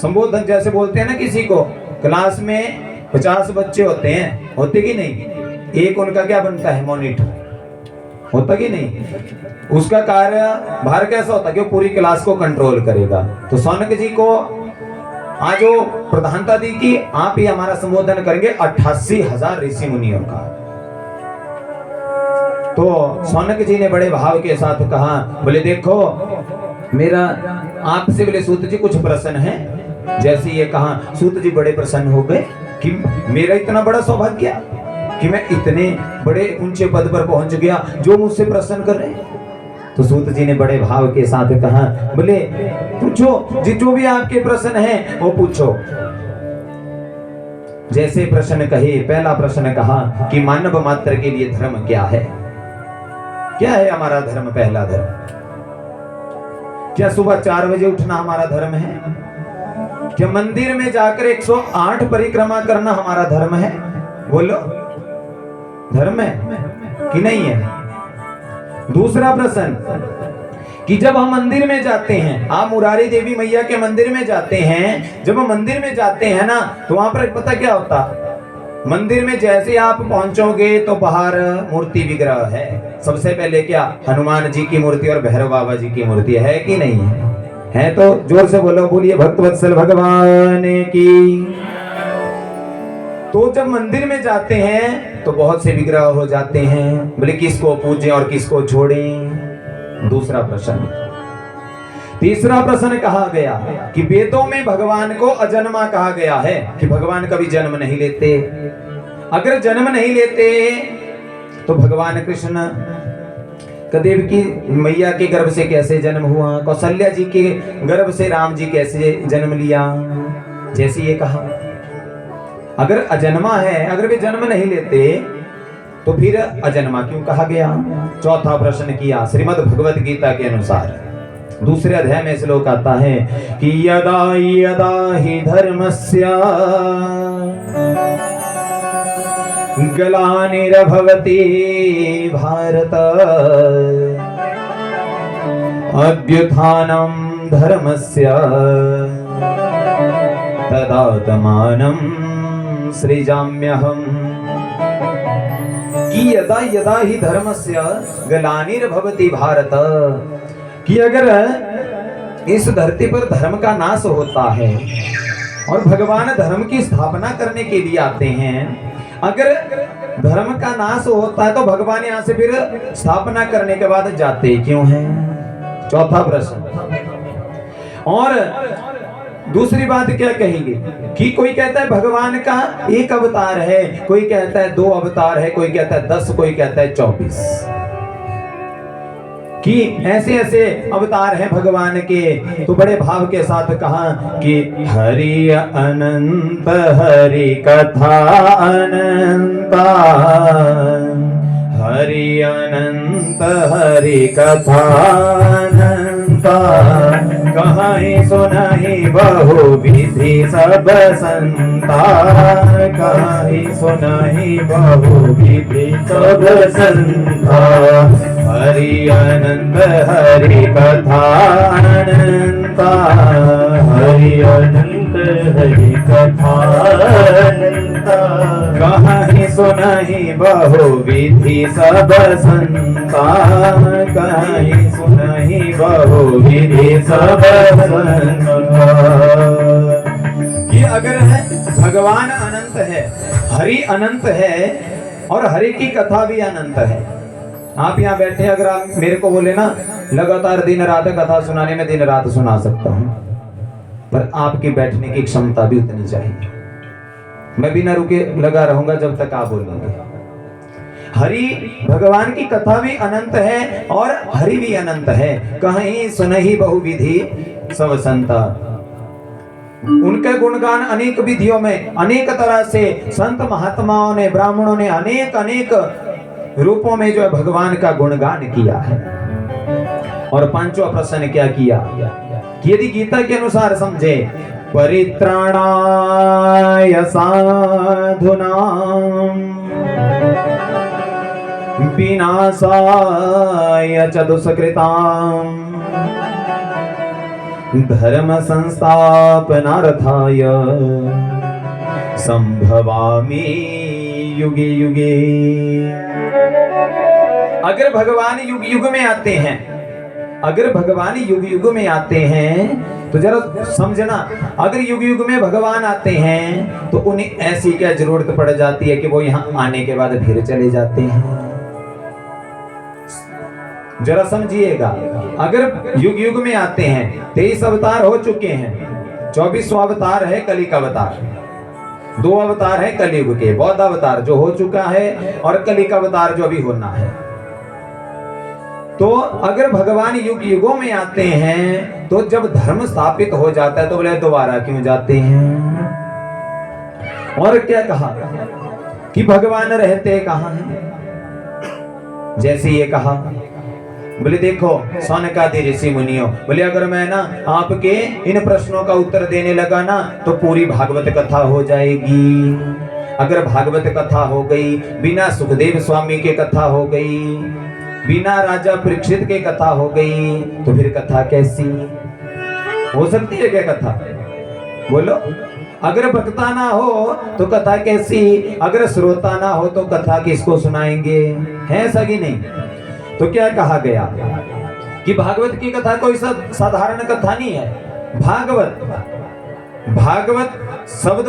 संबोधन जैसे बोलते हैं ना किसी को, क्लास में 50 बच्चे होते हैं, होते कि नहीं, एक उनका क्या बनता है, मॉनिटर, होता कि नहीं। उसका कार्य भार कैसा होता है कि वो पूरी क्लास को कंट्रोल करेगा। तो सौनक जी को आज जो प्रधानता दी कि आप ही हमारा संबोधन करेंगे 88,000 ऋषि मुनियों का। तो सौनक जी ने बड़े भाव के साथ कहा, बोले देखो मेरा आपसे, बोले सूत जी कुछ प्रश्न है। जैसे ये कहा, सूत जी बड़े प्रसन्न हो गए कि मेरा इतना बड़ा सौभाग्य कि मैं इतने बड़े ऊंचे पद पर पहुंच गया, जो मुझसे प्रश्न कर रहे हैं। तो सूत जी ने बड़े भाव के साथ कहा, बोले पूछो जो भी आपके प्रश्न हैं वो पूछो। जैसे प्रश्न कहे, पहला प्रश्न कहा कि मानव मात्र के लिए धर्म क्या है, क्या है हमारा धर्म। पहला धर्म क्या सुबह 4 बजे उठना हमारा धर्म है? क्या मंदिर में जाकर 108 परिक्रमा करना हमारा धर्म है? बोलो, धर्म है कि नहीं है? दूसरा प्रश्न कि जब हम मंदिर में जाते हैं, आप मुरारी देवी मैया के मंदिर में जाते हैं, जब हम मंदिर में जाते हैं ना, तो वहां पर पता क्या होता, मंदिर में जैसे आप पहुंचोगे तो बाहर मूर्ति विग्रह है। सबसे पहले क्या, हनुमान जी की मूर्ति और भैरव बाबा जी की मूर्ति है कि नहीं है? है तो जोर से बोलो, बोलिए भक्तवत्सल भगवान की। तो जब मंदिर में जाते हैं तो बहुत से विग्रह हो जाते हैं, बोले किसको पूजें और किसको छोड़ें। दूसरा प्रश्न। तीसरा प्रश्न कहा गया कि वेदों में भगवान को अजन्मा कहा गया है, कि भगवान कभी जन्म नहीं लेते। अगर जन्म नहीं लेते तो भगवान कृष्ण कदेव की मैया के गर्भ से कैसे जन्म हुआ, कौशल्या जी के गर्भ से राम जी कैसे जन्म लिया। जैसे ये कहा, अगर अजन्मा है, अगर वे जन्म नहीं लेते तो फिर अजन्मा क्यों कहा गया। चौथा प्रश्न किया श्रीमद् भगवत गीता के अनुसार, दूसरे अध्याय में श्लोक आता है कि यदा यदा हि धर्मस्य ग्लानिर्भवति भारत अभ्युत्थानं धर्मस्य तदात्मानं सृजाम्यहम्। कि यदा यदा हि धर्मस्य ग्लानिर्भवति भारत, कि अगर इस धरती पर धर्म का नाश होता है और भगवान धर्म की स्थापना करने के लिए आते हैं, अगर धर्म का नाश होता है तो भगवान यहाँ से फिर स्थापना करने के बाद जाते क्यों हैं। चौथा प्रश्न। और दूसरी बात क्या कहेंगे कि कोई कहता है भगवान का एक अवतार है, कोई कहता है 2 अवतार है, कोई कहता है 10, कोई कहता है 24, कि ऐसे ऐसे अवतार हैं भगवान के। तो बड़े भाव के साथ कहा कि हरि अनंत हरि कथा अनंता, हरि अनंत हरि कथा अनंता, कहीं सुनाई बहु विधि सब संता, कहीं सुनाई बहु विधि सब संता, हरि अनंत हरि कथा अनंता, हरि अनंत हरि कथा अनंता, कहीं सुनाई बहु विधि सब संता, कहीं सुनाई बहु विधि सब संता। ये अगर है भगवान अनंत है, हरि अनंत है और हरि की कथा भी अनंत है। आप यहाँ बैठे, अगर आप मेरे को बोले ना लगातार दिन रात कथा सुनाने में दिन रात सुना सकता हूँ, पर आपकी बैठने की क्षमता भी उतनी चाहिए। मैं बिना रुके लगा रहूंगा जब तक आप बोलेंगे। हरि भगवान की कथा भी अनंत है और हरि भी अनंत है, कहीं सुनहि बहुविधि सब संता। उनके गुणगान अनेक विधियों में अनेक तरह से संत महात्माओं ने, ब्राह्मणों ने अनेक अनेक रूपों में जो है भगवान का गुणगान किया है। और पांचवा प्रश्न क्या किया कि यदि गीता के अनुसार समझे, परित्राणाय साधूनां विनाशाय च दुष्कृतां धर्म संस्थापनार्थाय संभवामि युगे युगे। अगर भगवान युग युग में आते हैं, अगर भगवान युग युग में आते हैं तो जरा समझना, अगर युग युग में भगवान आते हैं तो उन्हें ऐसी क्या जरूरत पड़ जाती है कि वो यहाँ आने के बाद फिर चले जाते हैं। जरा समझिएगा, अगर युग युग में आते हैं, 23 अवतार हो चुके हैं, 24वां अवतार है कली का अवतार, 2 अवतार है कलयुग के, बौद्ध अवतार जो हो चुका है और कली का अवतार जो अभी होना है। तो अगर भगवान युग युगों में आते हैं तो जब धर्म स्थापित हो जाता है तो बोले दोबारा क्यों जाते हैं। और क्या कहा कि भगवान रहते कहां हैं। जैसे ये कहा, बोले देखो सौनकादि ऋषि मुनियों, बोले अगर मैं ना आपके इन प्रश्नों का उत्तर देने लगा ना तो पूरी भागवत कथा हो जाएगी। अगर भागवत कथा हो गई, बिना सुखदेव स्वामी के कथा हो गई, बिना राजा परीक्षित के कथा हो गई, तो फिर कथा कैसी हो सकती है क्या कथा? बोलो, अगर वक्ता ना हो तो कथा कैसी, अगर श्रोता ना हो तो कथा किसको सुनाएंगे? है ऐसा कि नहीं? तो क्या कहा गया कि भागवत की कथा कोई साधारण कथा नहीं है। भागवत शब्द